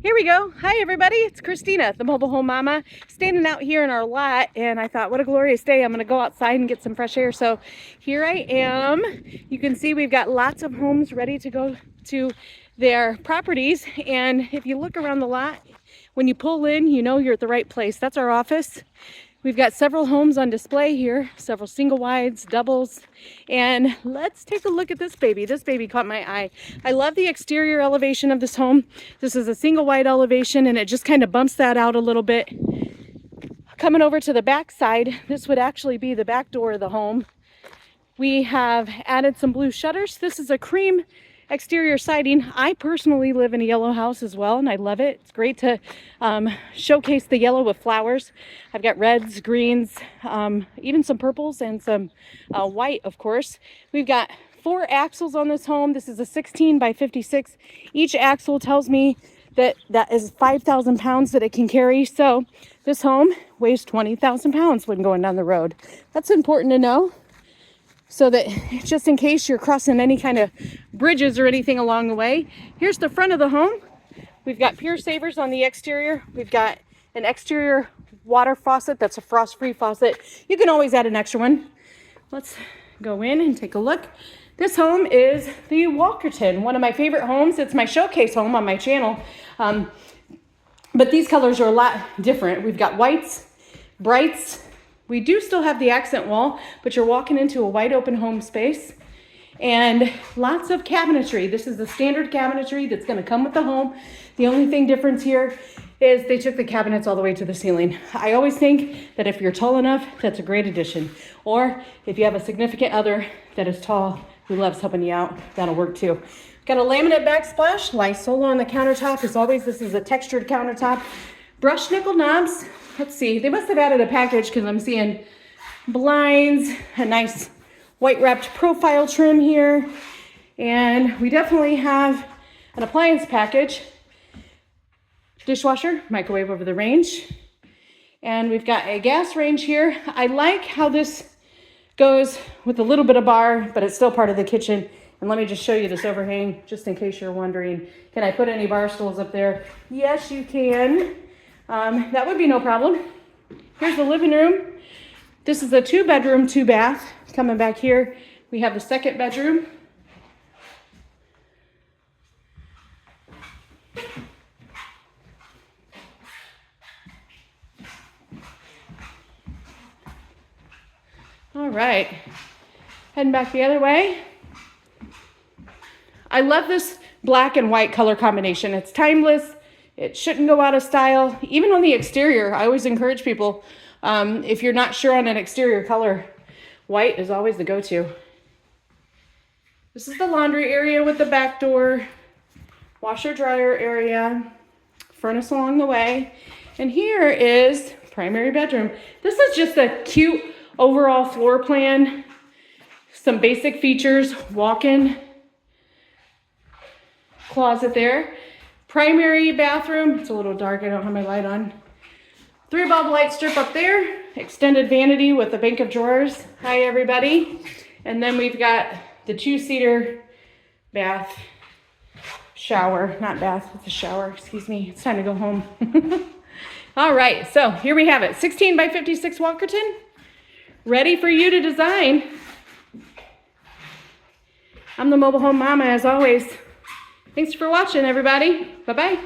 Here we go. Hi everybody, it's Kristina, the mobile home mama, standing out here in our lot, and I thought, what a glorious day. I'm gonna go outside and get some fresh air. So here I am. You can see we've got lots of homes ready to go to their properties, and if you look around the lot, when you pull in, you know you're at the right place. That's our office. We've got several homes on display here, several single wides, doubles, and let's take a look at this baby. This baby caught my eye. I love the exterior elevation of this home. This is a single wide elevation, and it just kind of bumps that out a little bit. Coming over to the back side, this would actually be the back door of the home. We have added some blue shutters. This is a cream exterior siding. I personally live in a yellow house as well, and I love it. It's great to showcase the yellow with flowers. I've got reds, greens, even some purples, and some white, of course. We've got 4 axles on this home. This is a 16 by 56. Each axle tells me that is 5,000 pounds that it can carry. So this home weighs 20,000 pounds when going down the road. That's important to know, so that just in case you're crossing any kind of bridges or anything along the way. Here's the front of the home. We've got pier savers on the exterior. We've got an exterior water faucet that's a frost-free faucet. You can always add an extra one. Let's go in and take a look. This home is the Walkerton, one of my favorite homes. It's my showcase home on my channel. But these colors are a lot different. We've got whites, brights. We do still have the accent wall, but you're walking into a wide open home space and lots of cabinetry. This is the standard cabinetry that's gonna come with the home. The only thing difference here is they took the cabinets all the way to the ceiling. I always think that if you're tall enough, that's a great addition. Or if you have a significant other that is tall, who loves helping you out, that'll work too. Got a laminate backsplash, Lysol on the countertop. As always, this is a textured countertop. Brushed nickel knobs. Let's see, they must have added a package because I'm seeing blinds, a nice white wrapped profile trim here. And we definitely have an appliance package, dishwasher, microwave over the range. And we've got a gas range here. I like how this goes with a little bit of bar, but it's still part of the kitchen. And let me just show you this overhang, just in case you're wondering, can I put any bar stools up there? Yes, you can. That would be no problem. Here's the living room. This is a 2-bedroom, 2-bath. Coming back here, we have the 2nd bedroom. All right, heading back the other way. I love this black and white color combination. It's timeless. It shouldn't go out of style. Even on the exterior, I always encourage people, if you're not sure on an exterior color, white is always the go-to. This is the laundry area with the back door, washer dryer area, furnace along the way. And here is primary bedroom. This is just a cute overall floor plan. Some basic features, walk-in closet there. Primary bathroom, it's a little dark, I don't have my light on. 3-bulb light strip up there, extended vanity with a bank of drawers. Hi everybody. And then we've got the 2-seater bath, shower, not bath, it's a shower, excuse me. It's time to go home. All right, so here we have it, 16 by 56 Walkerton, ready for you to design. I'm the mobile home mama as always. Thanks for watching, everybody. Bye-bye.